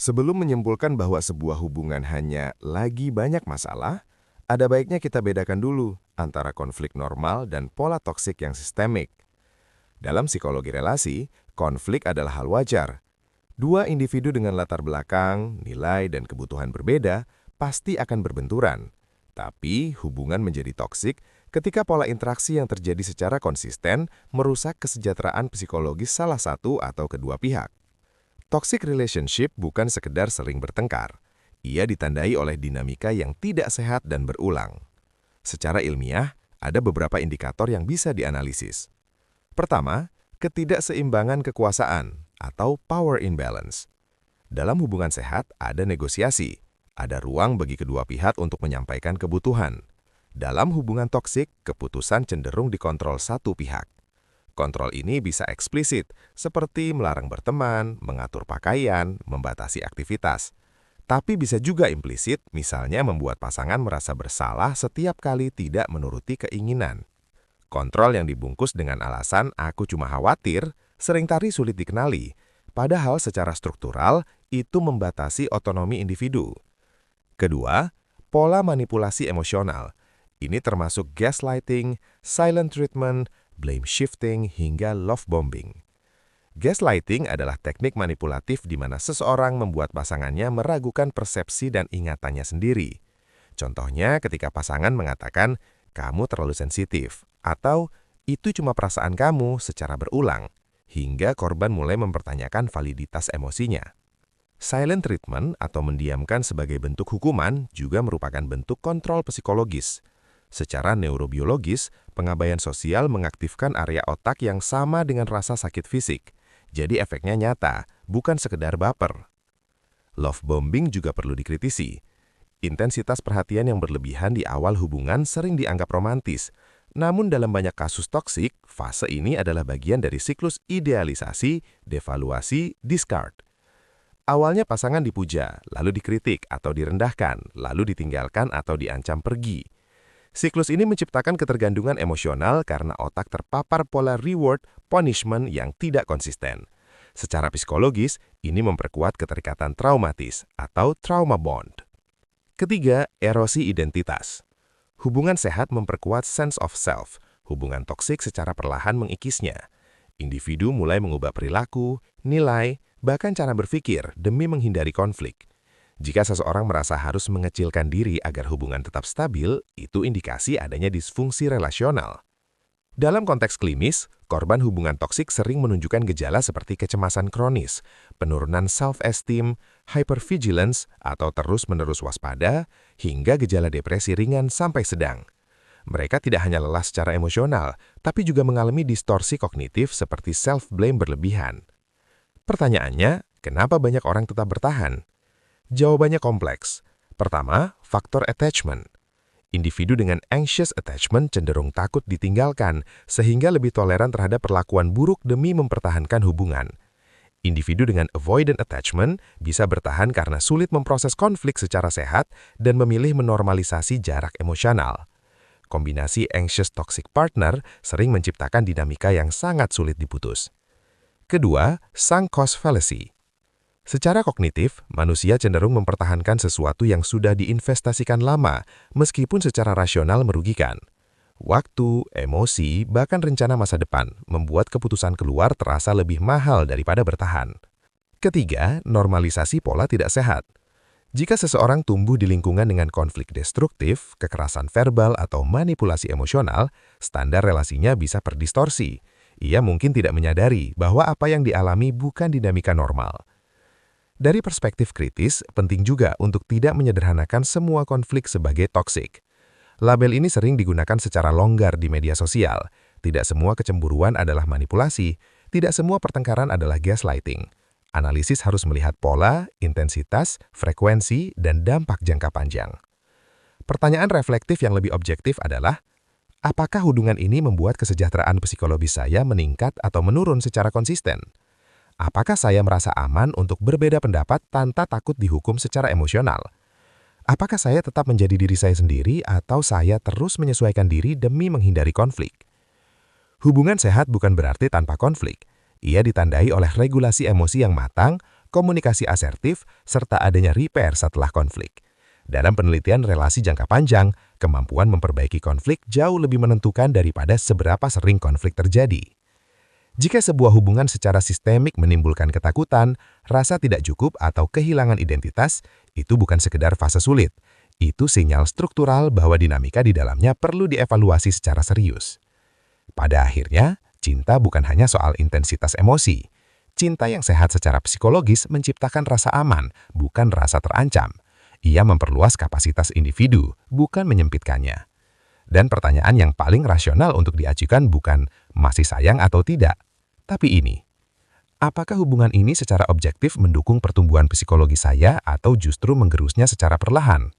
Sebelum menyimpulkan bahwa sebuah hubungan hanya lagi banyak masalah, ada baiknya kita bedakan dulu antara konflik normal dan pola toksik yang sistemik. Dalam psikologi relasi, konflik adalah hal wajar. Dua individu dengan latar belakang, nilai, dan kebutuhan berbeda pasti akan berbenturan. Tapi hubungan menjadi toksik ketika pola interaksi yang terjadi secara konsisten merusak kesejahteraan psikologis salah satu atau kedua pihak. Toxic relationship bukan sekedar sering bertengkar. Ia ditandai oleh dinamika yang tidak sehat dan berulang. Secara ilmiah, ada beberapa indikator yang bisa dianalisis. Pertama, ketidakseimbangan kekuasaan atau power imbalance. Dalam hubungan sehat, ada negosiasi. Ada ruang bagi kedua pihak untuk menyampaikan kebutuhan. Dalam hubungan toksik, keputusan cenderung dikontrol satu pihak. Kontrol ini bisa eksplisit, seperti melarang berteman, mengatur pakaian, membatasi aktivitas. Tapi bisa juga implisit, misalnya membuat pasangan merasa bersalah setiap kali tidak menuruti keinginan. Kontrol yang dibungkus dengan alasan "aku cuma khawatir" seringkali sulit dikenali, padahal secara struktural itu membatasi otonomi individu. Kedua, pola manipulasi emosional. Ini termasuk gaslighting, silent treatment, blame shifting, hingga love bombing. Gaslighting adalah teknik manipulatif di mana seseorang membuat pasangannya meragukan persepsi dan ingatannya sendiri. Contohnya ketika pasangan mengatakan, "kamu terlalu sensitif," atau "itu cuma perasaan kamu" secara berulang, hingga korban mulai mempertanyakan validitas emosinya. Silent treatment atau mendiamkan sebagai bentuk hukuman juga merupakan bentuk kontrol psikologis. Secara neurobiologis, pengabaian sosial mengaktifkan area otak yang sama dengan rasa sakit fisik. Jadi efeknya nyata, bukan sekedar baper. Love bombing juga perlu dikritisi. Intensitas perhatian yang berlebihan di awal hubungan sering dianggap romantis. Namun dalam banyak kasus toksik, fase ini adalah bagian dari siklus idealisasi, devaluasi, discard. Awalnya pasangan dipuja, lalu dikritik atau direndahkan, lalu ditinggalkan atau diancam pergi. Siklus ini menciptakan ketergantungan emosional karena otak terpapar pola reward-punishment yang tidak konsisten. Secara psikologis, ini memperkuat keterikatan traumatis atau trauma bond. Ketiga, erosi identitas. Hubungan sehat memperkuat sense of self. Hubungan toksik secara perlahan mengikisnya. Individu mulai mengubah perilaku, nilai, bahkan cara berpikir demi menghindari konflik. Jika seseorang merasa harus mengecilkan diri agar hubungan tetap stabil, itu indikasi adanya disfungsi relasional. Dalam konteks klinis, korban hubungan toksik sering menunjukkan gejala seperti kecemasan kronis, penurunan self-esteem, hypervigilance atau terus-menerus waspada, hingga gejala depresi ringan sampai sedang. Mereka tidak hanya lelah secara emosional, tapi juga mengalami distorsi kognitif seperti self-blame berlebihan. Pertanyaannya, kenapa banyak orang tetap bertahan? Jawabannya kompleks. Pertama, faktor attachment. Individu dengan anxious attachment cenderung takut ditinggalkan, sehingga lebih toleran terhadap perlakuan buruk demi mempertahankan hubungan. Individu dengan avoidant attachment bisa bertahan karena sulit memproses konflik secara sehat dan memilih menormalisasi jarak emosional. Kombinasi anxious toxic partner sering menciptakan dinamika yang sangat sulit diputus. Kedua, sunk cost fallacy. Secara kognitif, manusia cenderung mempertahankan sesuatu yang sudah diinvestasikan lama, meskipun secara rasional merugikan. Waktu, emosi, bahkan rencana masa depan membuat keputusan keluar terasa lebih mahal daripada bertahan. Ketiga, normalisasi pola tidak sehat. Jika seseorang tumbuh di lingkungan dengan konflik destruktif, kekerasan verbal, atau manipulasi emosional, standar relasinya bisa terdistorsi. Ia mungkin tidak menyadari bahwa apa yang dialami bukan dinamika normal. Dari perspektif kritis, penting juga untuk tidak menyederhanakan semua konflik sebagai toksik. Label ini sering digunakan secara longgar di media sosial. Tidak semua kecemburuan adalah manipulasi, tidak semua pertengkaran adalah gaslighting. Analisis harus melihat pola, intensitas, frekuensi, dan dampak jangka panjang. Pertanyaan reflektif yang lebih objektif adalah, apakah hubungan ini membuat kesejahteraan psikologis saya meningkat atau menurun secara konsisten? Apakah saya merasa aman untuk berbeda pendapat tanpa takut dihukum secara emosional? Apakah saya tetap menjadi diri saya sendiri atau saya terus menyesuaikan diri demi menghindari konflik? Hubungan sehat bukan berarti tanpa konflik. Ia ditandai oleh regulasi emosi yang matang, komunikasi asertif, serta adanya repair setelah konflik. Dalam penelitian relasi jangka panjang, kemampuan memperbaiki konflik jauh lebih menentukan daripada seberapa sering konflik terjadi. Jika sebuah hubungan secara sistemik menimbulkan ketakutan, rasa tidak cukup atau kehilangan identitas, itu bukan sekedar fase sulit. Itu sinyal struktural bahwa dinamika di dalamnya perlu dievaluasi secara serius. Pada akhirnya, cinta bukan hanya soal intensitas emosi. Cinta yang sehat secara psikologis menciptakan rasa aman, bukan rasa terancam. Ia memperluas kapasitas individu, bukan menyempitkannya. Dan pertanyaan yang paling rasional untuk diajukan bukan masih sayang atau tidak, tapi ini. Apakah hubungan ini secara objektif mendukung pertumbuhan psikologi saya atau justru menggerusnya secara perlahan?